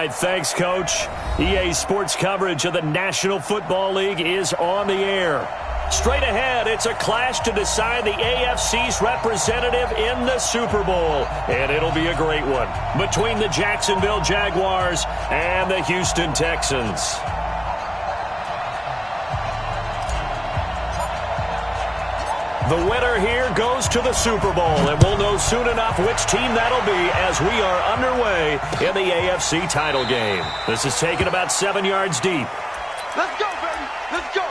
right, thanks, Coach. EA Sports coverage of the National Football League is on the air. Straight ahead, it's a clash to decide the AFC's representative in the Super Bowl. And it'll be a great one between the Jacksonville Jaguars and the Houston Texans. The winner here goes to the Super Bowl, and we'll know soon enough which team that'll be as we are underway in the AFC title game. This is taken about 7 yards deep. Let's go, baby. Let's go.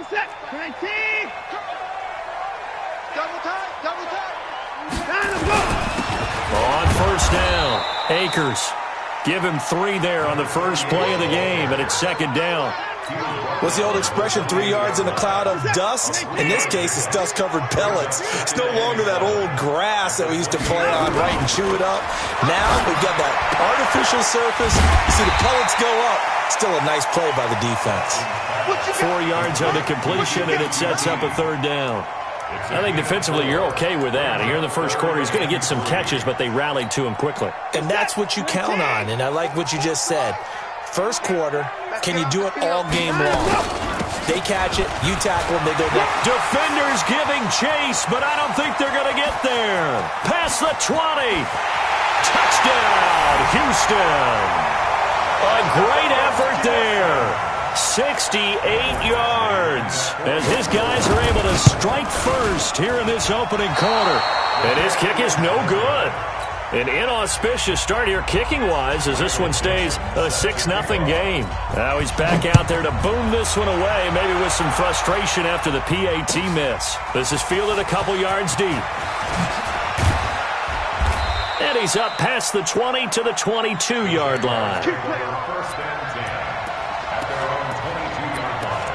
Set. 19. Double time. On first down, Akers. Give him 3 there on the first play of the game, and it's second down. What's the old expression, 3 yards in a cloud of dust? In this case, it's dust-covered pellets. It's no longer that old grass that we used to play on, right, and chew it up. Now we've got that artificial surface. You see the pellets go up. Still a nice play by the defense. 4 yards on the completion, and it sets up a third down. I think defensively you're okay with that. Here in the first quarter, he's going to get some catches, but they rallied to him quickly. And that's what you count on, and I like what you just said. First quarter, can you do it all game long? They catch it, you tackle them, they go down. Defenders giving chase, but I don't think they're going to get there. Past the 20. Touchdown, Houston. A great effort there. 68 yards as his guys are able to strike first here in this opening quarter. And his kick is no good. An inauspicious start here kicking-wise as this one stays a 6-0 game. Now he's back out there to boom this one away, maybe with some frustration after the PAT miss. This is fielded a couple yards deep. And he's up past the 20 to the 22-yard line. First and 10 at their own 22-yard line.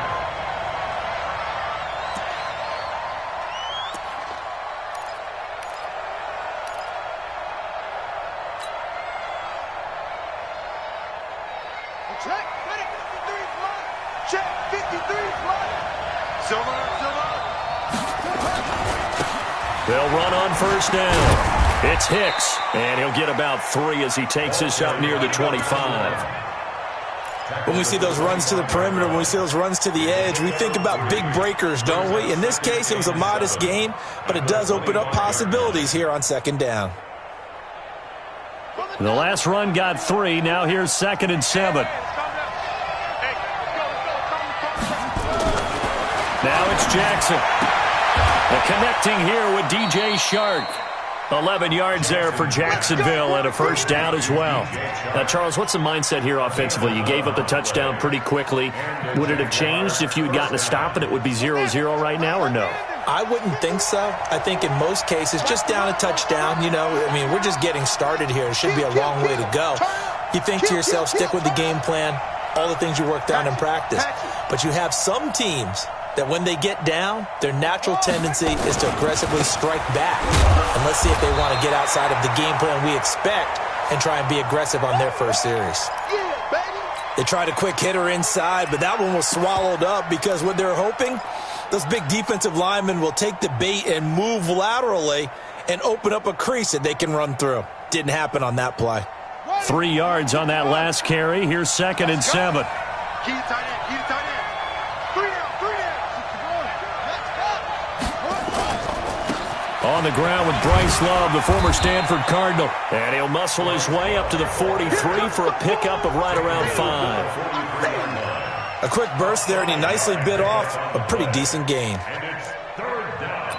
Check, 53 fly. Check, 53 fly. Silver. They'll run on first down. It's Hicks, and he'll get about 3 as he takes this up near the 25. When we see those runs to the perimeter, when we see those runs to the edge, we think about big breakers, don't we? In this case, it was a modest gain, but it does open up possibilities here on second down. The last run got 3. Now here's 2nd and 7. Now it's Jackson. Connecting here with DJ Shark. 11 yards there for Jacksonville and a first down as well. Now, Charles, what's the mindset here offensively? You gave up the touchdown pretty quickly. Would it have changed if you had gotten a stop and it would be 0-0 right now, or no? I wouldn't think so. I think in most cases, just down a touchdown, you know, I mean, we're just getting started here. It should be a long way to go. You think to yourself, stick with the game plan, all the things you worked on in practice. But you have some teams that when they get down, their natural tendency is to aggressively strike back. And let's see if they want to get outside of the game plan we expect and try and be aggressive on their first series. They tried a quick hitter inside, but that one was swallowed up because what they're hoping, those big defensive linemen will take the bait and move laterally and open up a crease that they can run through. Didn't happen on that play. 3 yards on that last carry. Here's 2nd and 7. Keep it tight end. Keep it tight end. 3 down. 3 down. On the ground with Bryce Love, the former Stanford Cardinal. And he'll muscle his way up to the 43 for a pickup of right around 5. A quick burst there, and he nicely bit off a pretty decent gain. And it's 3rd down.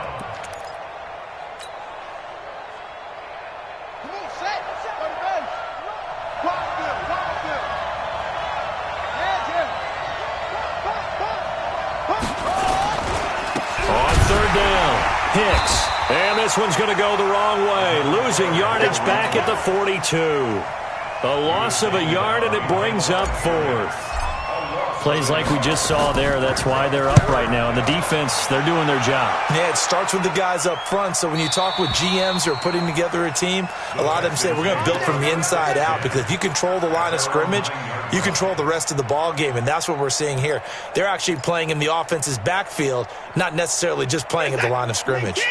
Come on, set. Go to base. Wild field. Wild field. Edge him. On 3rd down, Hicks. And this one's going to go the wrong way, losing yardage back at the 42. A loss of a yard, and it brings up 4th. Plays like we just saw there. That's why they're up right now. And the defense, they're doing their job. Yeah, it starts with the guys up front. So when you talk with GMs who are putting together a team, a lot of them say we're going to build from the inside out, because if you control the line of scrimmage, you control the rest of the ball game, and that's what we're seeing here. They're actually playing in the offense's backfield, not necessarily just playing at the line of scrimmage.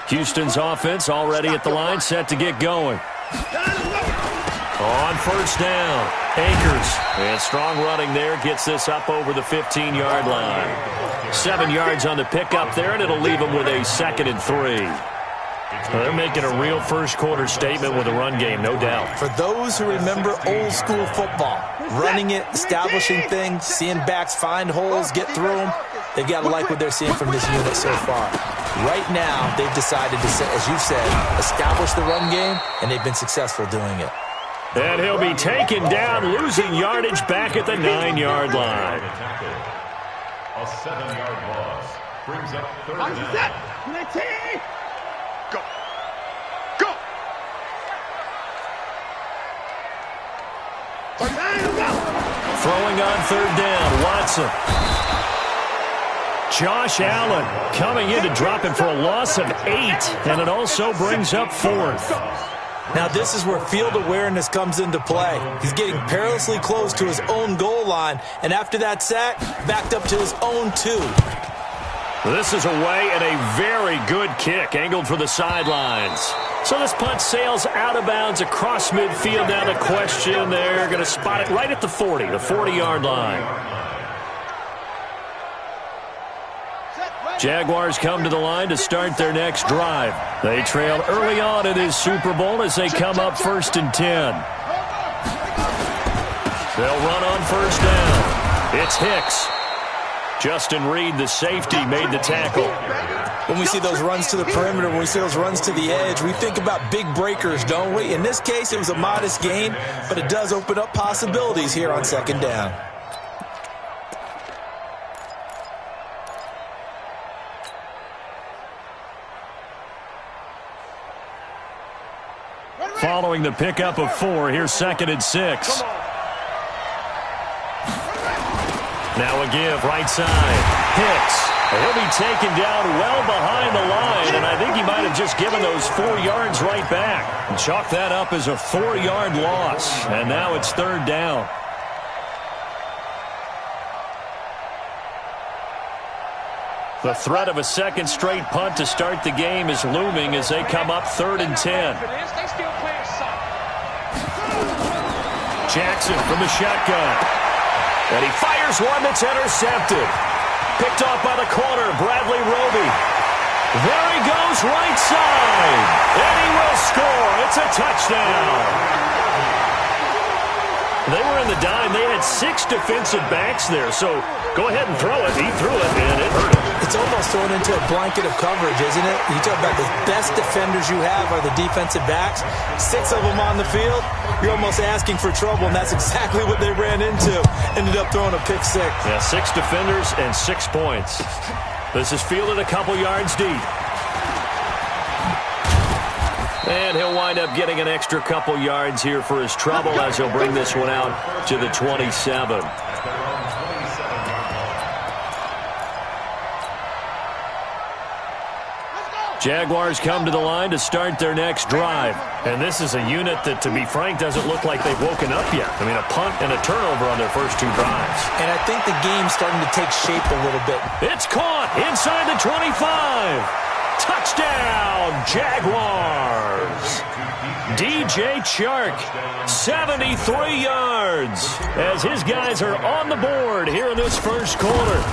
Houston's offense already at the line, set to get going. On 1st down, Akers. And strong running there gets this up over the 15-yard line. 7 yards on the pickup there, and it'll leave them with a 2nd and 3. They're making a real first-quarter statement with a run game, no doubt. For those who remember old-school football, running it, establishing things, seeing backs find holes, get through them, they've got to like what they're seeing from this unit so far. Right now, they've decided to, as you said, establish the run game, and they've been successful doing it. And he'll be taken down, losing yardage back at the 9-yard line. A 7-yard loss brings up 3rd down. Go. Go. Throwing on 3rd down, Watson. Josh Allen coming in to drop him for a loss of 8, and it also brings up 4th. Now this is where field awareness comes into play. He's getting perilously close to his own goal line, and after that sack, backed up to his own 2. This is away and a very good kick, angled for the sidelines. So this punt sails out of bounds across midfield. Now the question, they're going to spot it right at the 40, the 40-yard line. Jaguars come to the line to start their next drive. They trail early on in this Super Bowl as they come up 1st and 10. They'll run on 1st down. It's Hicks. Justin Reed, the safety, made the tackle. When we see those runs to the perimeter, when we see those runs to the edge, we think about big breakers, don't we? In this case, it was a modest gain, but it does open up possibilities here on 2nd down. Following the pickup of 4, here's 2nd and 6. Now a give, right side. Hicks. He'll be taken down well behind the line, and I think he might have just given those 4 yards right back. And chalk that up as a 4-yard loss, and now it's 3rd down. The threat of a second straight punt to start the game is looming as they come up 3rd and 10. Jackson from the shotgun. And he fires one that's intercepted. Picked off by the corner, Bradley Roby. There he goes, right side. And he will score. It's a touchdown. They were in the dime. They had 6 defensive backs there. So go ahead and throw it. He threw it, and it hurt him. It's almost thrown into a blanket of coverage, isn't it? You talk about the best defenders you have are the defensive backs. 6 of them on the field. You're almost asking for trouble, and that's exactly what they ran into. Ended up throwing a pick 6. Yeah, 6 defenders and 6 points. This is fielded a couple yards deep. And he'll wind up getting an extra couple yards here for his trouble as he'll bring this one out to the 27. Jaguars come to the line to start their next drive. And this is a unit that, to be frank, doesn't look like they've woken up yet. I mean, a punt and a turnover on their first two drives. And I think the game's starting to take shape a little bit. It's caught inside the 25. Touchdown, Jaguars. DJ Chark, 73 yards, as his guys are on the board here in this first quarter.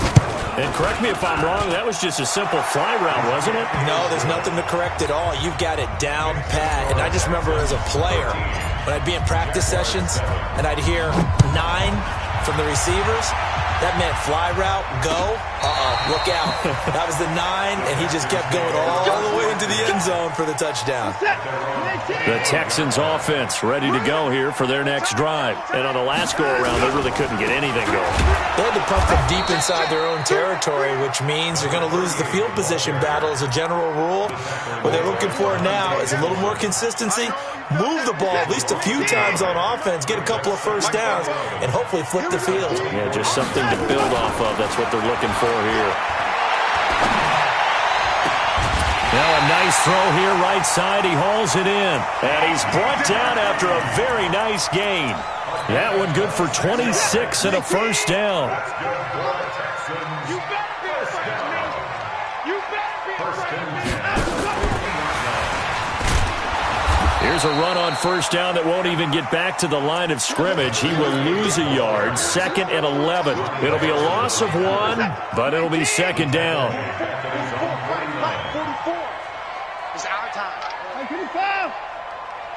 And correct me if I'm wrong, that was just a simple fly route, wasn't it? No, there's nothing to correct at all. You've got it down pat. And I just remember as a player, when I'd be in practice sessions and I'd hear 9 from the receivers, that meant fly route, go, look out. That was the 9, and he just kept going all the way into the end zone for the touchdown. The Texans offense ready to go here for their next drive. And on the last go-around, they really couldn't get anything going. They had to pump from deep inside their own territory, which means you're going to lose the field position battle as a general rule. What they're looking for now is a little more consistency, move the ball at least a few times on offense, get a couple of first downs, and hopefully flip the field. Yeah, just something to build off of. That's what they're looking for here. Now a nice throw here, right side. He hauls it in. And he's brought down after a very nice gain. That one good for 26 and a first down. You better be afraid of me. You better be afraid of me. Here's a run on first down that won't even get back to the line of scrimmage. He will lose a yard, 2nd and 11. It'll be a loss of 1, but it'll be second down. 44. It's our time. 55.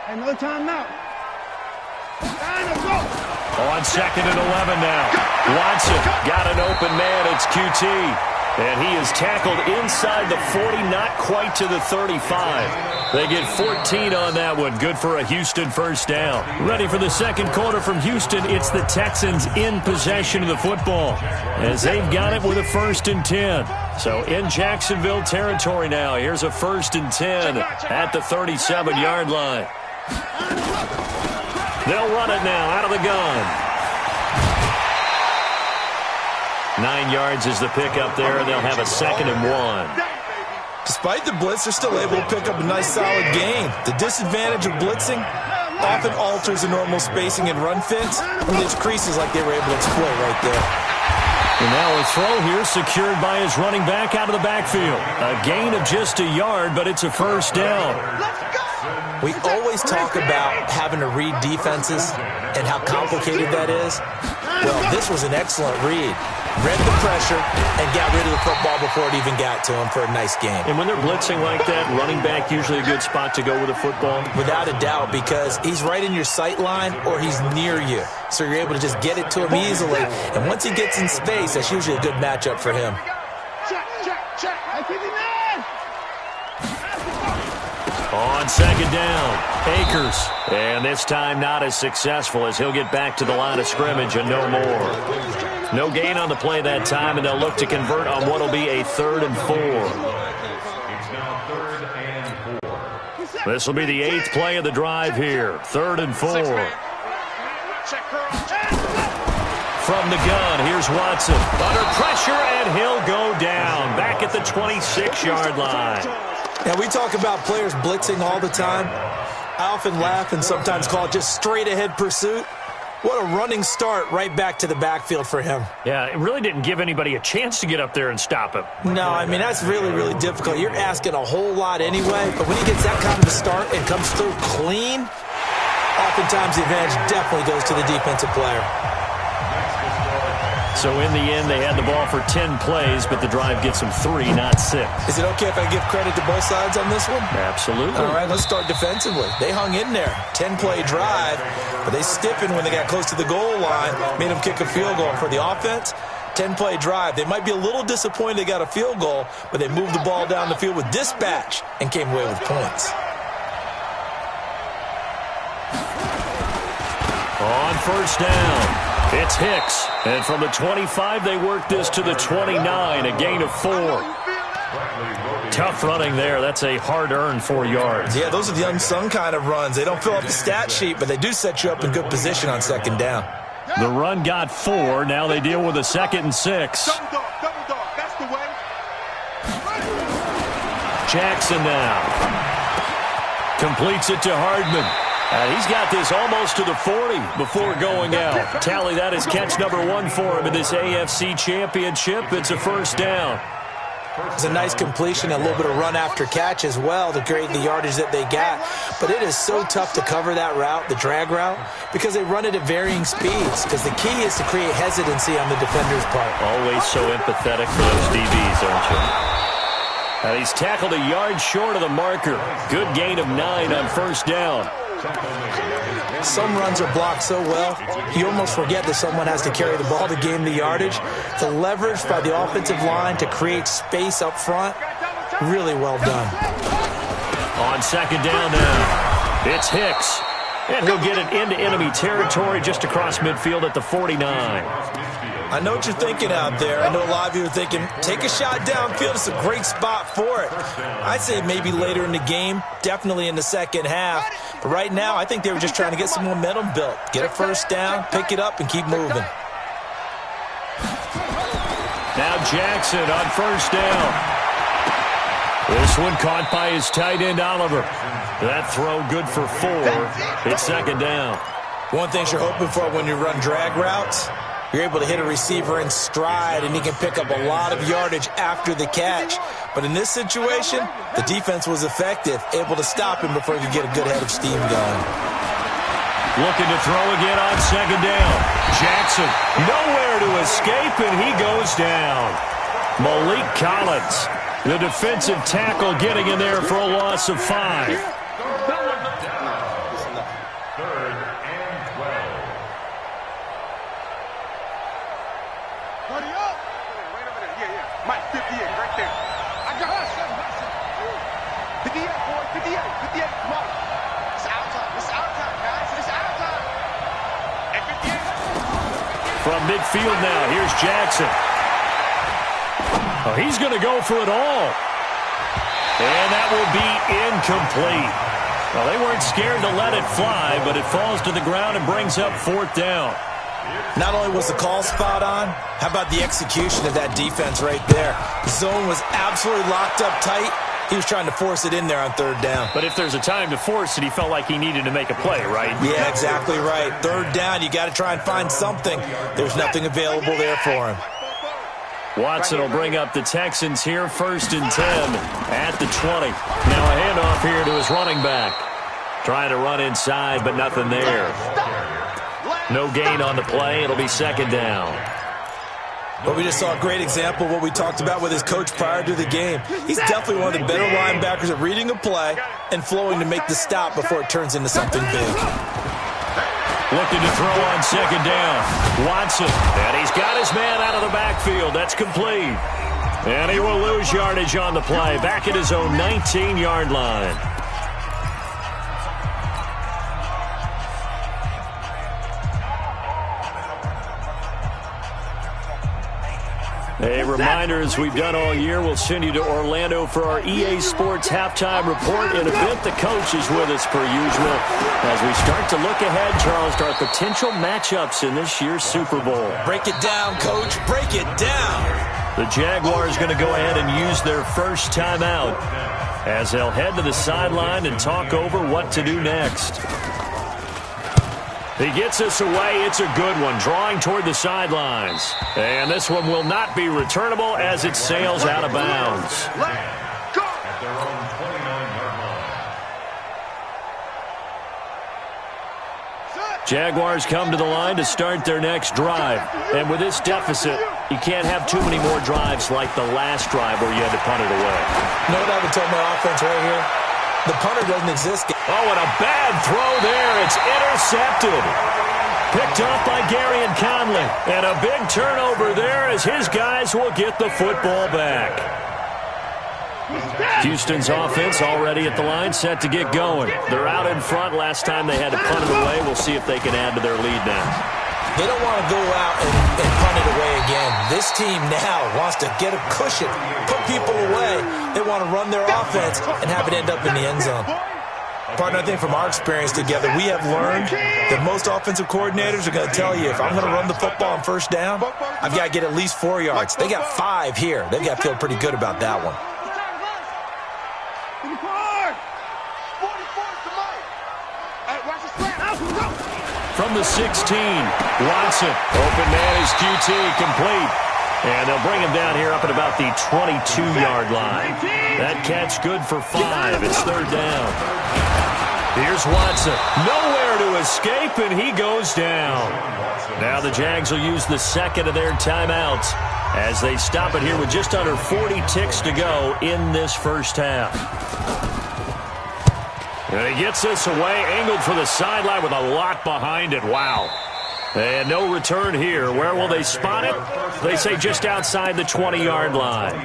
Another timeout. Time to go. On 2nd and 11 now. Watson got an open man. It's QT. And he is tackled inside the 40, not quite to the 35. They get 14 on that one. Good for a Houston first down. Ready for the second quarter from Houston. It's the Texans in possession of the football as they've got it with a 1st and 10. So in Jacksonville territory now. Here's a 1st and 10 at the 37-yard line. They'll run it now out of the gun. 9 yards is the pickup there, and they'll have a 2nd and 1. Despite the blitz, they're still able to pick up a nice, solid gain. The disadvantage of blitzing often alters the normal spacing and run fits, and there's creases like they were able to exploit right there. And now a throw here secured by his running back out of the backfield. A gain of just a yard, but it's a first down. We always talk about having to read defenses and how complicated that is. Well, this was an excellent read. Read the pressure and got rid of the football before it even got to him for a nice game. And when they're blitzing like that, running back usually a good spot to go with the football? Without a doubt, because he's right in your sight line or he's near you. So you're able to just get it to him easily. And once he gets in space, that's usually a good matchup for him. Check. On 2nd down, Akers. And this time not as successful as he'll get back to the line of scrimmage and no more. No gain on the play that time, and they'll look to convert on what will be a 3rd and 4. It's now 3rd and 4. This will be the 8th play of the drive here. 3rd and 4. From the gun, here's Watson. Under pressure, and he'll go down. Back at the 26-yard line. Now, we talk about players blitzing all the time. I often laugh and sometimes call it just straight-ahead pursuit. What a running start right back to the backfield for him. Yeah, it really didn't give anybody a chance to get up there and stop him. No, I mean, that's really, really difficult. You're asking a whole lot anyway, but when he gets that kind of a start and comes through clean, oftentimes the advantage definitely goes to the defensive player. So in the end, they had the ball for 10 plays, but the drive gets them 3, not 6. Is it okay if I give credit to both sides on this one? Absolutely. All right, let's start defensively. They hung in there. 10-play drive, but they stiffened when they got close to the goal line, made them kick a field goal. For the offense, 10-play drive. They might be a little disappointed they got a field goal, but they moved the ball down the field with dispatch and came away with points. On first down, it's Hicks. And from the 25, they work this to the 29, a gain of 4. Tough running there. That's a hard-earned 4 yards. Yeah, those are the unsung kind of runs. They don't fill up the stat sheet, but they do set you up in good position on second down. The run got 4. Now they deal with a 2nd and 6. Double dog, that's the way. Jackson now. Completes it to Hardman. He's got this almost to the 40 before going out. Tally, that is catch number 1 for him in this AFC Championship. It's a first down. It's a nice completion, a little bit of run after catch as well to create the yardage that they got. But it is so tough to cover that route, the drag route, because they run it at varying speeds. Because the key is to create hesitancy on the defender's part. Always so empathetic for those DBs, aren't you? He's tackled a yard short of the marker. Good gain of 9 on first down. Some runs are blocked so well, you almost forget that someone has to carry the ball to gain the yardage. The leverage by the offensive line to create space up front, really well done. On second down now, it's Hicks. And he'll get it into enemy territory just across midfield at the 49. I know what you're thinking out there. I know a lot of you are thinking, take a shot downfield. It's a great spot for it. I'd say maybe later in the game, definitely in the second half. But right now, I think they were just trying to get some momentum built. Get a first down, pick it up, and keep moving. Now Jackson on first down. This one caught by his tight end, Oliver. That throw good for 4. It's second down. One thing you're hoping for when you run drag routes, you're able to hit a receiver in stride, and he can pick up a lot of yardage after the catch. But in this situation, the defense was effective, able to stop him before he could get a good head of steam going. Looking to throw again on second down. Jackson nowhere to escape, and he goes down. Malik Collins, the defensive tackle, getting in there for a loss of 5. From midfield now, here's Jackson. Oh, he's going to go for it all. And that will be incomplete. Well, they weren't scared to let it fly, but it falls to the ground and brings up 4th down. Not only was the call spot on, how about the execution of that defense right there? The zone was absolutely locked up tight. He was trying to force it in there on 3rd down. But if there's a time to force it, he felt like he needed to make a play, right? Yeah, exactly right. 3rd down, you got to try and find something. There's nothing available there for him. Watson will bring up the Texans here, 1st and 10 at the 20. Now a handoff here to his running back. Trying to run inside, but nothing there. No gain on the play. It'll be second down. But we just saw a great example of what we talked about with his coach prior to the game. He's definitely one of the better linebackers at reading a play and flowing to make the stop before it turns into something big. Looking to throw on second down. Watson, and he's got his man out of the backfield. That's complete. And he will lose yardage on the play. Back at his own 19-yard line. A reminder, as we've done all year, we'll send you to Orlando for our EA Sports Halftime Report. In a bit, the coach is with us per usual as we start to look ahead, Charles, to our potential matchups in this year's Super Bowl. Break it down, Coach. Break it down. The Jaguars going to go ahead and use their first timeout as they'll head to the sideline and talk over what to do next. He gets us away. It's a good one, drawing toward the sidelines. And this one will not be returnable as it sails out of bounds. At their own 29-yard line. Jaguars come to the line to start their next drive. And with this deficit, you can't have too many more drives like the last drive where you had to punt it away. You know what I would tell my offense right here? The punter doesn't exist. Oh, and a bad throw there. It's intercepted. Picked off by Gary and Conley. And a big turnover there as his guys will get the football back. Houston's offense already at the line, set to get going. They're out in front. Last time they had to punt it away. We'll see if they can add to their lead now. They don't want to go out and punt it away again. This team now wants to get a cushion, put people away. They want to run their offense and have it end up in the end zone. Partner, I think from our experience together, we have learned that most offensive coordinators are going to tell you, if I'm going to run the football on first down, I've got to get at least 4 yards. They got 5 here. They've got to feel pretty good about that one. From the 16, Watson, open man is QT, complete. And they'll bring him down here up at about the 22-yard line. That catch good for 5. It's third down. Here's Watson. Nowhere to escape, and he goes down. Now the Jags will use the second of their timeouts as they stop it here with just under 40 ticks to go in this first half. And he gets this away, angled for the sideline with a lot behind it. Wow. And no return here. Where will they spot it? They say just outside the 20-yard line.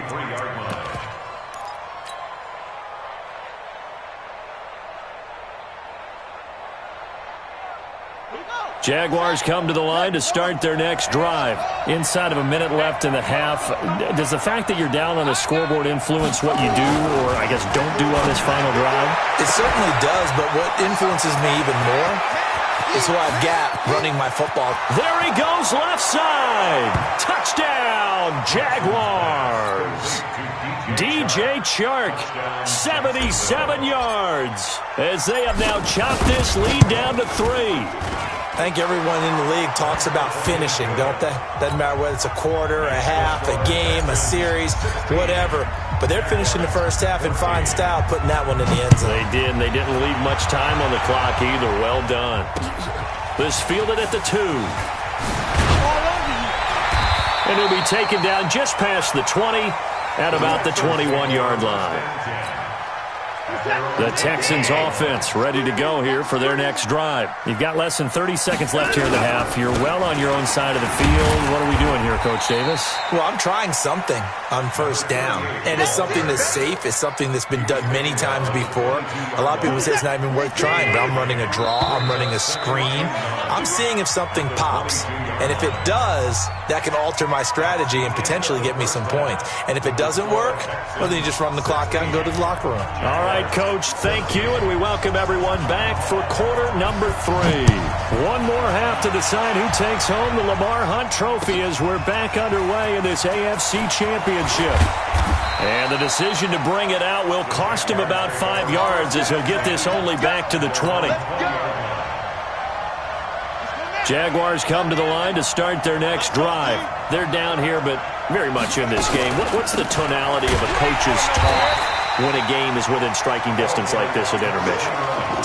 Jaguars come to the line to start their next drive. Inside of a minute left in the half. Does the fact that you're down on the scoreboard influence what you do, or I guess don't do on this final drive? It certainly does, but what influences me even more is who I've got running my football. There he goes, left side. Touchdown, Jaguars. DJ Chark, 77 yards, as they have now chopped this lead down to 3. I think everyone in the league talks about finishing, don't they? Doesn't matter whether it's a quarter, a half, a game, a series, whatever. But they're finishing the first half in fine style, putting that one in the end zone. They did, and they didn't leave much time on the clock either. Well done. This fielded at the 2. And he'll be taken down just past the 20 at about the 21-yard line. The Texans offense ready to go here for their next drive. You've got less than 30 seconds left here in the half. You're well on your own side of the field. What are we doing here, Coach Davis? Well, I'm trying something on first down, and it's something that's safe. It's something that's been done many times before. A lot of people say it's not even worth trying, but I'm running a draw. I'm running a screen. I'm seeing if something pops, and if it does, that can alter my strategy and potentially get me some points. And if it doesn't work, well, then you just run the clock out and go to the locker room. All right, Coach, thank you, and we welcome everyone back for quarter number 3. One more half to decide who takes home the Lamar Hunt Trophy as we're back underway in this AFC Championship. And the decision to bring it out will cost him about 5 yards as he'll get this only back to the 20. Jaguars come to the line to start their next drive. They're down here, but very much in this game. What's the tonality of a coach's talk when a game is within striking distance like this at intermission?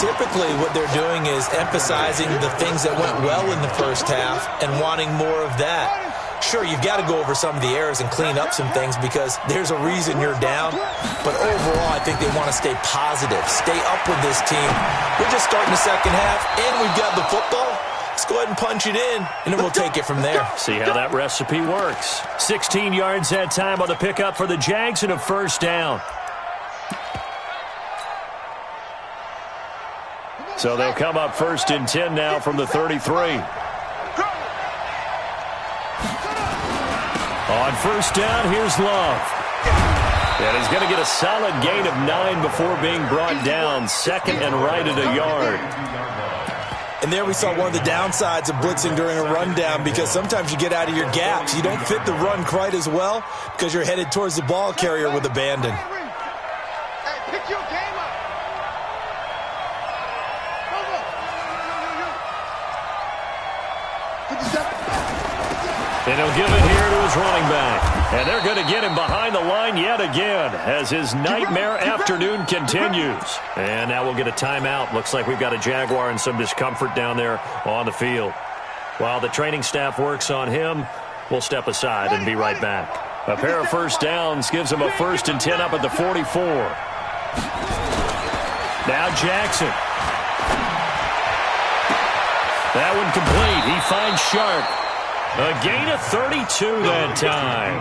Typically, what they're doing is emphasizing the things that went well in the first half and wanting more of that. Sure, you've got to go over some of the errors and clean up some things because there's a reason you're down. But overall, I think they want to stay positive, stay up with this team. We're just starting the second half, and we've got the football. Let's go ahead and punch it in, and then we'll take it from there. See how that recipe works. 16 yards that time on the pickup for the Jags and a first down. So they'll come up first and 10 now from the 33. On first down, here's Love. And he's going to get a solid gain of 9 before being brought down. Second and right at a yard. And there we saw one of the downsides of blitzing during a rundown because sometimes you get out of your gaps. You don't fit the run quite as well because you're headed towards the ball carrier with abandon. Hey, pick your game up. And he'll give it here to his running back. And they're going to get him behind the line yet again as his nightmare afternoon continues. And now we'll get a timeout. Looks like we've got a Jaguar and some discomfort down there on the field. While the training staff works on him, we'll step aside and be right back. A pair of first downs gives him a first and 10 up at the 44. Now Jackson. That one complete. He finds Sharp. A gain of 32 that time.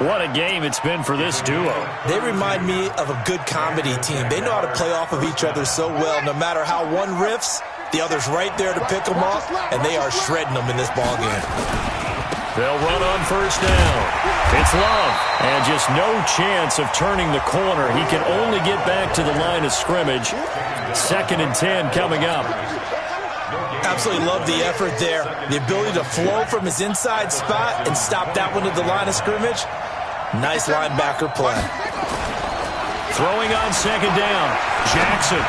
What a game it's been for this duo. They remind me of a good comedy team. They know how to play off of each other so well. No matter how one riffs, The other's right there to pick them up, and they are shredding them in this ballgame. They'll run on first down. It's Love, and just no chance of turning the corner. He can only get back to the line of scrimmage. 2nd and 10 coming up. Absolutely love the effort there. The ability to flow from his inside spot and stop that one at the line of scrimmage. Nice linebacker play. Throwing on 2nd down. Jackson.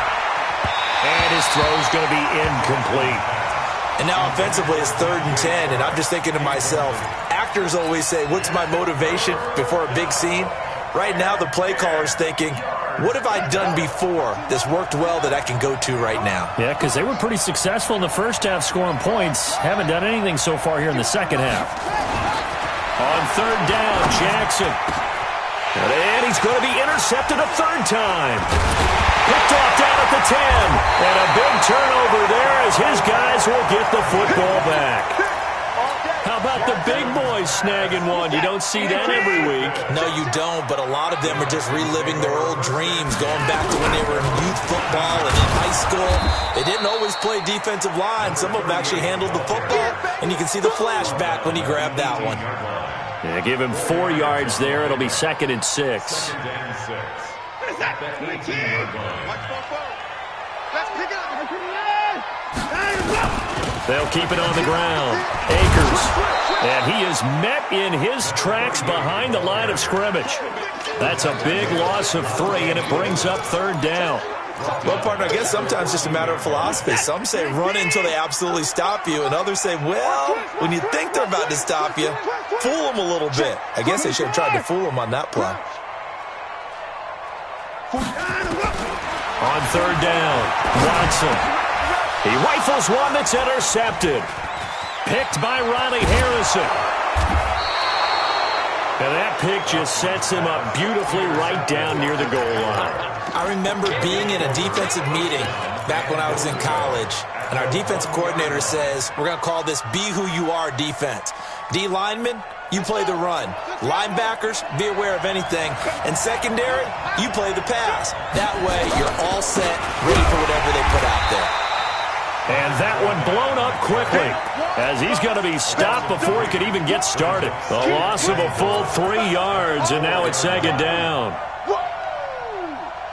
And his throw's going to be incomplete. And now offensively it's 3rd and 10, and I'm just thinking to myself, actors always say, what's my motivation before a big scene? Right now the play caller's thinking, what have I done before that's worked well that I can go to right now? Yeah, because they were pretty successful in the first half scoring points. Haven't done anything so far here in the second half. On 3rd down, Jackson. And he's going to be intercepted a 3rd time. Picked off down at the 10. And a big turnover there as his guys will get the football back. How about the big boys snagging one? You don't see that every week. No, you don't, but a lot of them are just reliving their old dreams, going back to when they were in youth football and in high school. They didn't always play defensive line. Some of them actually handled the football, and you can see the flashback when he grabbed that one. Yeah, give him 4 yards there. It'll be 2nd and 6. Let's pick it up. They'll keep it on the ground. Akers. And he is met in his tracks behind the line of scrimmage. That's a big loss of 3, and it brings up 3rd down. Well, partner, I guess sometimes it's just a matter of philosophy. Some say run until they absolutely stop you, and others say, well, when you think they're about to stop you, fool them a little bit. I guess they should have tried to fool them on that play. On 3rd down, Watson. He rifles one that's intercepted. Picked by Riley Harrison. And that pick just sets him up beautifully right down near the goal line. I remember being in a defensive meeting back when I was in college, and our defensive coordinator says, we're going to call this Be Who You Are defense. D linemen, you play the run. Linebackers, be aware of anything. And secondary, you play the pass. That way, you're all set, ready for whatever they put out there. And that one blown up quickly as he's going to be stopped before he could even get started. A loss of a full 3 yards, and now it's 2nd down.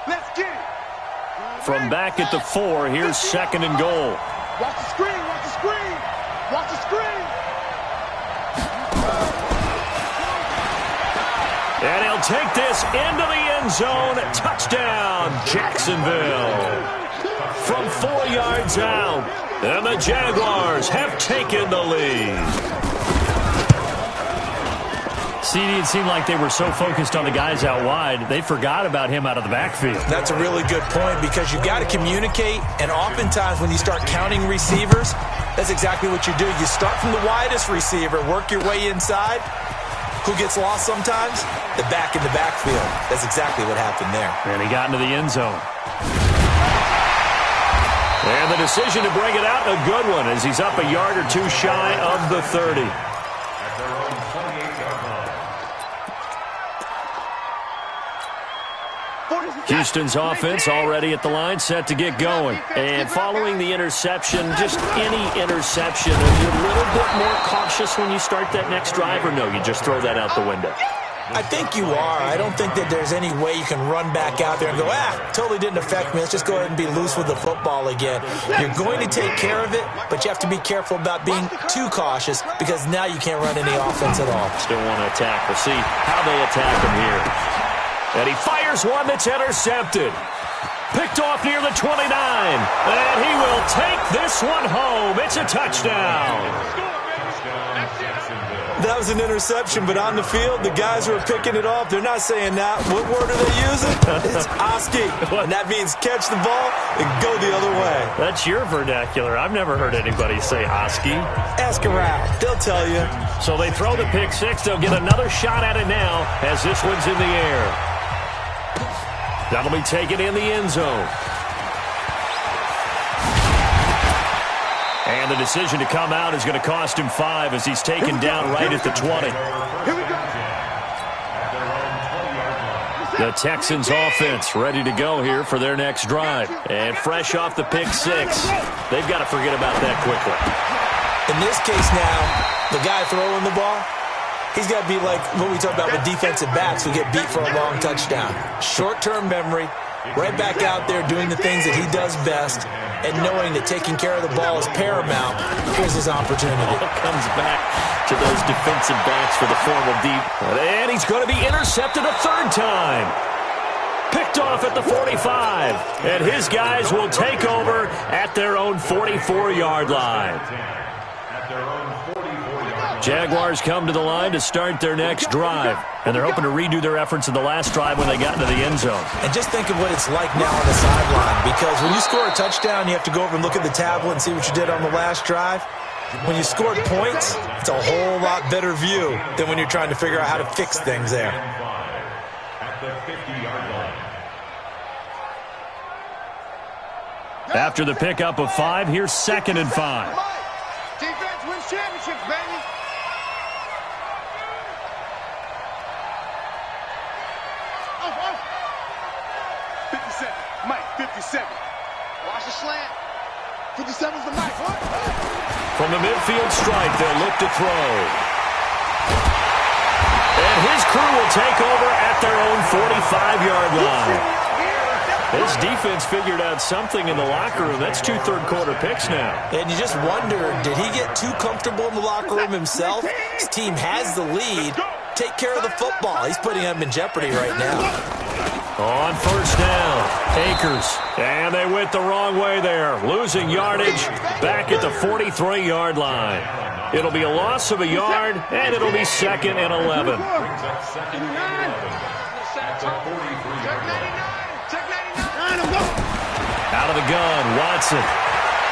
Let's get it. From back at the 4, here's 2nd and goal. Watch the screen, watch the screen. Watch the screen. And he'll take this into the end zone. Touchdown, Jacksonville. From 4 yards out, and the Jaguars have taken the lead. CD, it seemed like they were so focused on the guys out wide, they forgot about him out of the backfield. That's a really good point because you've got to communicate, and oftentimes when you start counting receivers, that's exactly what you do. You start from the widest receiver, work your way inside. Who gets lost sometimes? The back in the backfield. That's exactly what happened there. And he got into the end zone. And the decision to bring it out, a good one, as he's up a yard or 2 shy of the 30. Houston's offense already at the line, set to get going. And following the interception, just any interception, are you a little bit more cautious when you start that next drive, or no, you just throw that out the window? I think you are. I don't think that there's any way you can run back out there and go, totally didn't affect me. Let's just go ahead and be loose with the football again. You're going to take care of it, but you have to be careful about being too cautious because now you can't run any offense at all. Still want to attack. We'll see how they attack him here. And he fires one that's intercepted. Picked off near the 29. And he will take this one home. It's a touchdown. That was an interception, but on the field, the guys who are picking it off, they're not saying that. What word are they using? It's Oski. And that means catch the ball and go the other way. That's your vernacular. I've never heard anybody say Oski. Ask around. They'll tell you. So they throw the pick six. They'll get another shot at it now as this one's in the air. That'll be taken in the end zone. And the decision to come out is going to cost him 5 as he's taken down right at the 20. Here we go. The Texans offense ready to go here for their next drive. And fresh off the pick six, they've got to forget about that quickly. In this case now, the guy throwing the ball, he's got to be like what we talk about with defensive backs who get beat for a long touchdown. Short-term memory, right back out there doing the things that he does best, and knowing that taking care of the ball is paramount. Here's his opportunity. It comes back to those defensive backs for the formal deep. And he's going to be intercepted a third time. Picked off at the 45. And his guys will take over at their own 44-yard line. Jaguars come to the line to start their next drive. And they're hoping to redo their efforts in the last drive when they got into the end zone. And just think of what it's like now on the sideline. Because when you score a touchdown, you have to go over and look at the tablet and see what you did on the last drive. When you scored points, it's a whole lot better view than when you're trying to figure out how to fix things there. After the pickup of 5, here's 2nd and 5. Defense wins championships, baby. Oh. 57. Mike, 57. Watch the slant. 57's the Mike. What? From the midfield stripe, they'll look to throw. And his crew will take over at their own 45-yard line. This defense figured out something in the locker room. That's 2 third-quarter picks now. And you just wonder, did he get too comfortable in the locker room himself? His team has the lead. Take care of the football. He's putting them in jeopardy right now. On first down, Akers. And they went the wrong way there. Losing yardage back at the 43-yard line. It'll be a loss of a yard, and it'll be 2nd and 11. Out of the gun, Watson.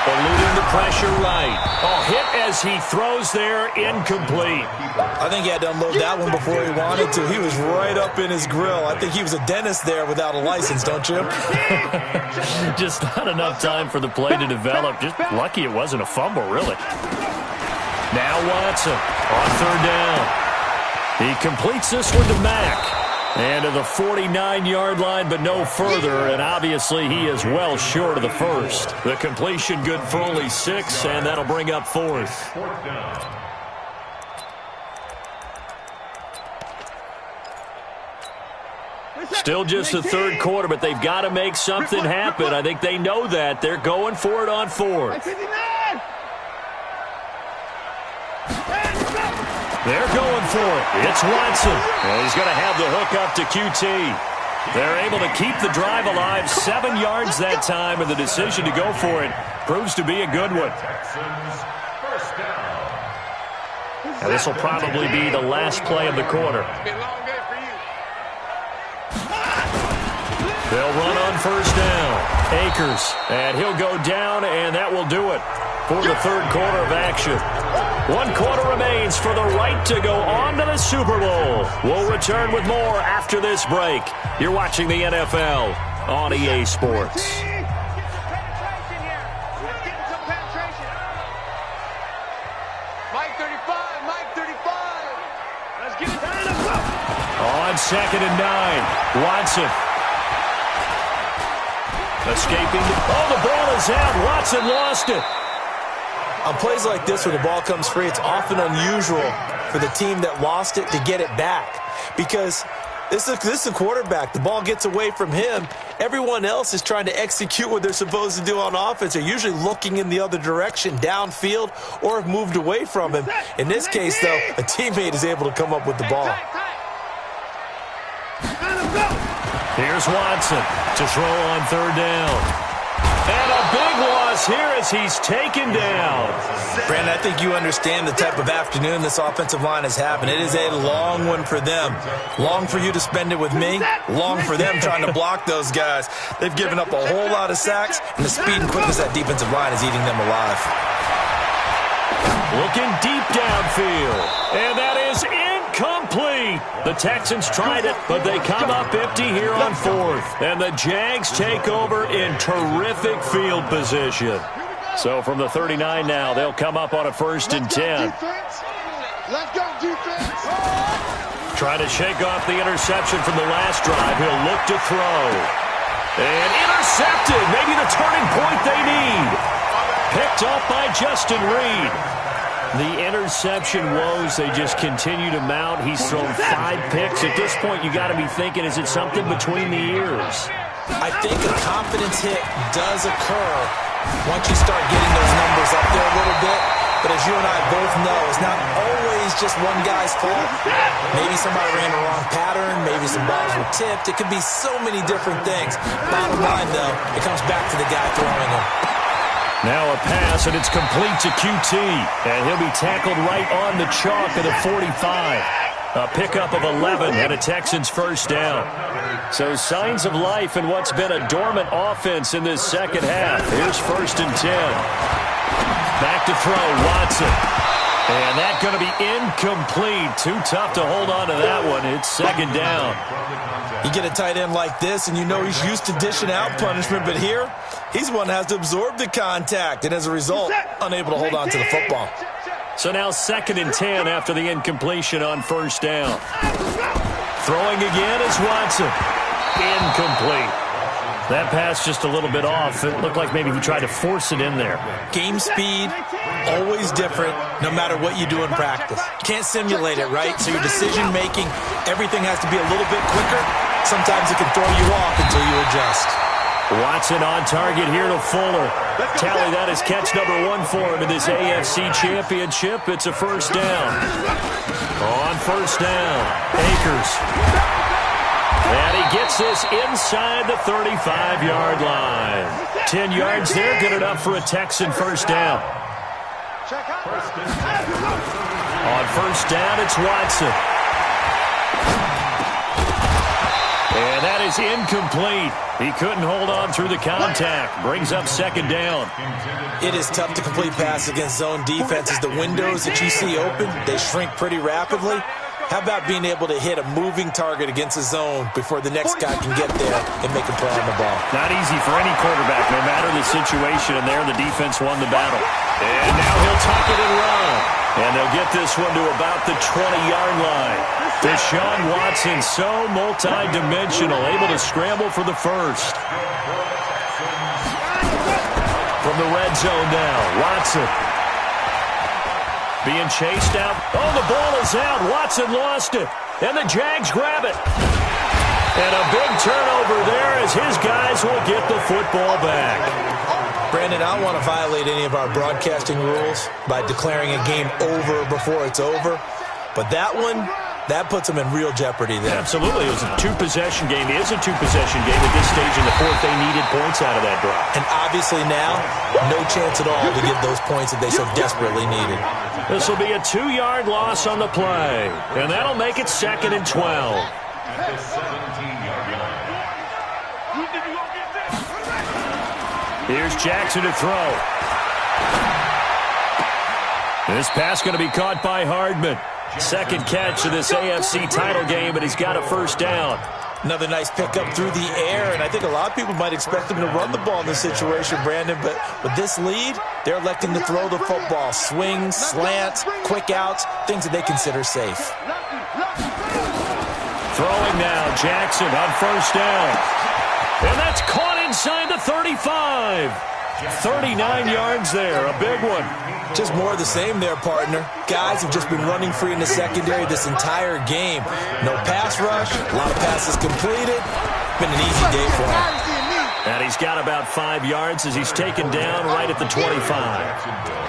Eluding the pressure right. Oh, hit as he throws there, incomplete. I think he had to unload that one before he wanted to. He was right up in his grill. I think he was a dentist there without a license, don't you? Just not enough time for the play to develop. Just lucky it wasn't a fumble, really. Now Watson on third down. He completes this one to Mack. And to the 49-yard line, but no further, and obviously he is well short of the first. The completion good for only 6, and that'll bring up 4th. Still just the third quarter, but they've got to make something happen. I think they know that. They're going for it on 4th. They're going for it. It's Watson. And he's going to have the hook up to QT. They're able to keep the drive alive. 7 yards that time, and the decision to go for it proves to be a good one. Now, this will probably be the last play of the quarter. They'll run on first down. Akers, and he'll go down, and that will do it for the third quarter of action. 1 quarter remains for the right to go on to the Super Bowl. We'll return with more after this break. You're watching the NFL on EA Sports. Mike 35, Mike 35. Let's get it done. On 2nd and 9, Watson. Escaping. Oh, the ball is out. Watson lost it. On plays like this where the ball comes free, it's often unusual for the team that lost it to get it back. Because this is a quarterback. The ball gets away from him. Everyone else is trying to execute what they're supposed to do on offense. They're usually looking in the other direction, downfield, or have moved away from him. In this case, though, a teammate is able to come up with the ball. Here's Watson to throw on third down. And a big loss here as he's taken down. Brandon, I think you understand the type of afternoon this offensive line is having. It is a long one for them. Long for you to spend it with me. Long for them trying to block those guys. They've given up a whole lot of sacks, and the speed and quickness of that defensive line is eating them alive. Looking deep downfield. And that is incomplete. The Texans tried it, but they come up empty here on 4th. And the Jags take over in terrific field position. So from the 39 now, they'll come up on a 1st and 10. Let's go, defense. Trying to shake off the interception from the last drive. He'll look to throw. And intercepted. Maybe the turning point they need. Picked up by Justin Reed. The interception woes, they just continue to mount. He's thrown 5 picks. At this point, you got to be thinking, is it something between the ears? I think a confidence hit does occur once you start getting those numbers up there a little bit. But as you and I both know, it's not always just one guy's fault. Maybe somebody ran the wrong pattern. Maybe some balls were tipped. It could be so many different things. Bottom line, though, it comes back to the guy throwing them. Now a pass, and it's complete to QT. And he'll be tackled right on the chalk of the 45. A pickup of 11 and a Texans first down. So signs of life in what's been a dormant offense in this second half. Here's 1st and 10. Back to throw, Watson. And that's going to be incomplete. Too tough to hold on to that one. It's 2nd down. You get a tight end like this, and you know he's used to dishing out punishment, but here, he's one that has to absorb the contact, and as a result, unable to hold on to the football. So now 2nd and 10 after the incompletion on 1st down. Throwing again is Watson. Incomplete. That pass just a little bit off. It looked like maybe he tried to force it in there. Game speed, always different, no matter what you do in practice. Can't simulate it, right? So your decision-making, everything has to be a little bit quicker. Sometimes it can throw you off until you adjust. Watson on target here to Fuller. Tally, that is catch number 1 for him in this AFC Championship. It's a first down. On first down, Akers. And he gets this inside the 35-yard line. 10 yards there, good enough for a Texan first down. On first down, it's Watson. And that is incomplete. He couldn't hold on through the contact. Brings up 2nd down. It is tough to complete passes against zone defenses. The windows that you see open, they shrink pretty rapidly. How about being able to hit a moving target against a zone before the next guy can get there and make a play on the ball? Not easy for any quarterback, no matter the situation, and there the defense won the battle. And now he'll tuck it and run. And they'll get this one to about the 20-yard line. Deshaun Watson, so multi-dimensional, able to scramble for the first. From the red zone now, Watson. Being chased out. Oh, the ball is out. Watson lost it. And the Jags grab it. And a big turnover there as his guys will get the football back. Brandon, I don't want to violate any of our broadcasting rules by declaring a game over before it's over. But that one, that puts them in real jeopardy there. Absolutely. It was a 2-possession game. It is a 2-possession game at this stage in the 4th. They needed points out of that drive. And obviously now, no chance at all to get those points that they so desperately needed. This will be a 2-yard loss on the play. And that'll make it 2nd and 12. At the 17-yard line. Here's Jackson to throw. This pass going to be caught by Hardman. 2nd catch of this AFC title game, and he's got a first down. Another nice pickup through the air, and I think a lot of people might expect him to run the ball in this situation, Brandon, but with this lead, they're electing to throw the football. Swings, slants, quick outs, things that they consider safe. Throwing now, Jackson on first down. And that's caught inside the 35. 39 yards there, a big one. Just more of the same there, partner. Guys have just been running free in the secondary this entire game. No pass rush, a lot of passes completed. Been an easy day for him. And he's got about 5 yards as he's taken down right at the 25.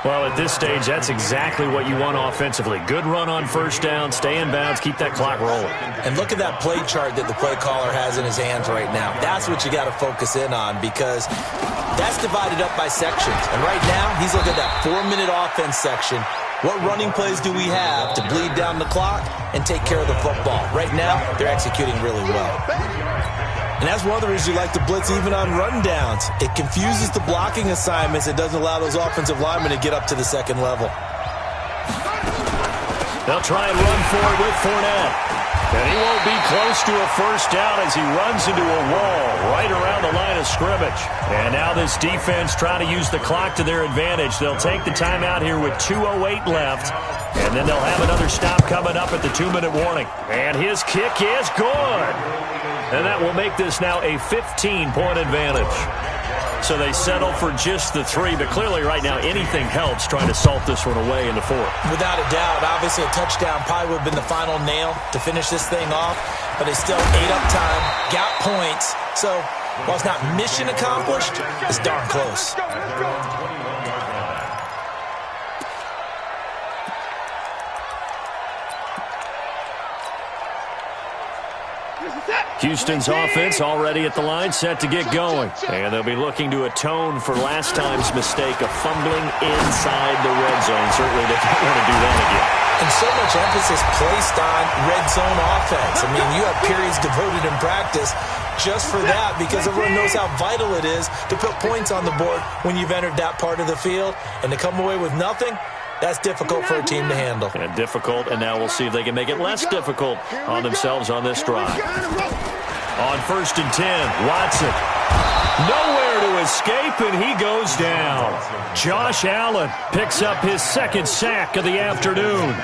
Well, at this stage, that's exactly what you want offensively. Good run on first down, stay in bounds, keep that clock rolling. And look at that play chart that the play caller has in his hands right now. That's what you got to focus in on because that's divided up by sections. And right now, he's looking at that 4-minute offense section. What running plays do we have to bleed down the clock and take care of the football? Right now, they're executing really well. And that's one of the reasons you like to blitz even on rundowns. It confuses the blocking assignments. It doesn't allow those offensive linemen to get up to the second level. They'll try and run for it with Fournette. And he won't be close to a first down as he runs into a wall right around the line of scrimmage. And now this defense trying to use the clock to their advantage. They'll take the timeout here with 2:08 left. And then they'll have another stop coming up at the 2-minute warning. And his kick is good. And that will make this now a 15-point advantage. So they settle for just the 3, but clearly right now anything helps trying to salt this one away in the 4th. Without a doubt, obviously a touchdown probably would have been the final nail to finish this thing off, but they still ate up time, got points. So while it's not mission accomplished, it's darn close. Houston's offense already at the line, set to get going. And they'll be looking to atone for last time's mistake of fumbling inside the red zone. Certainly they don't want to do that again. And so much emphasis placed on red zone offense. I mean, you have periods devoted in practice just for that because everyone knows how vital it is to put points on the board when you've entered that part of the field. And to come away with nothing, that's difficult for a team to handle. And difficult, and now we'll see if they can make it less difficult on themselves on this drive. On 1st and 10, Watson. Nowhere to escape, and he goes down. Josh Allen picks up his 2nd sack of the afternoon.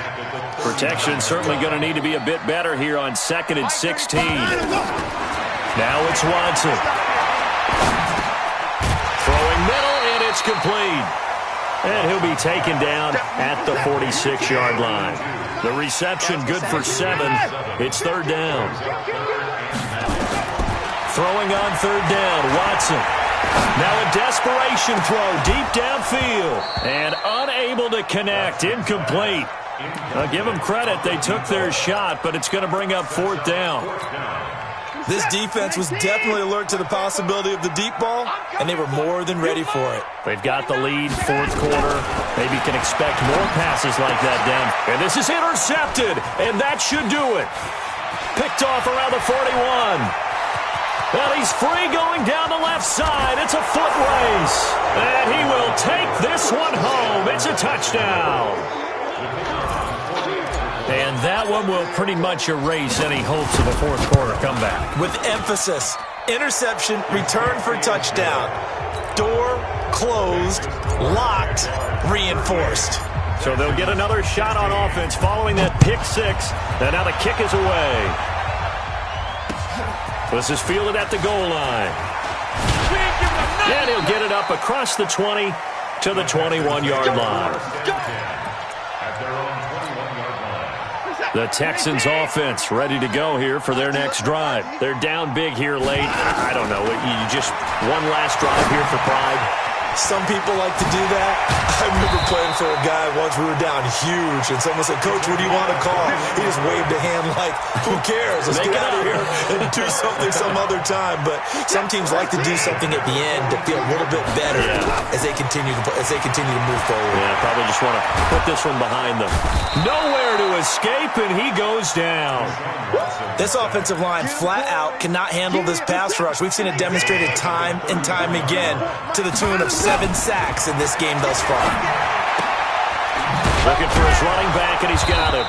Protection certainly going to need to be a bit better here on 2nd and 16. Now it's Watson. Throwing middle, and it's complete. And he'll be taken down at the 46-yard line. The reception good for 7. It's 3rd down. Throwing on 3rd down, Watson. Now a desperation throw deep downfield. And unable to connect, incomplete. I'll give them credit, they took their shot, but it's going to bring up 4th down. This defense was definitely alert to the possibility of the deep ball, and they were more than ready for it. They've got the lead, 4th quarter. Maybe can expect more passes like that down. And this is intercepted, and that should do it. Picked off around the 41. Well, he's free going down the left side. It's a foot race. And he will take this one home. It's a touchdown. And that one will pretty much erase any hopes of a 4th quarter comeback. With emphasis, interception, return for touchdown. Door closed, locked, reinforced. So they'll get another shot on offense following that pick 6. And now the kick is away. This is fielded at the goal line. And he'll get it up across the 20 to the 21-yard line. The Texans offense ready to go here for their next drive. They're down big here late. I don't know. You just one last drive here for pride. Some people like to do that. I remember playing for a guy once. We were down huge, and someone said, "Coach, what do you want to call?" He just waved a hand like, "Who cares? Let's get out of here and do something some other time." But some teams like to do something at the end to feel a little bit better as they continue to move forward. Yeah, probably just want to put this one behind them. Nowhere to escape, and he goes down. This offensive line flat out cannot handle this pass rush. We've seen it demonstrated time and time again to the tune of 7 sacks in this game thus far. Looking for his running back, and he's got him.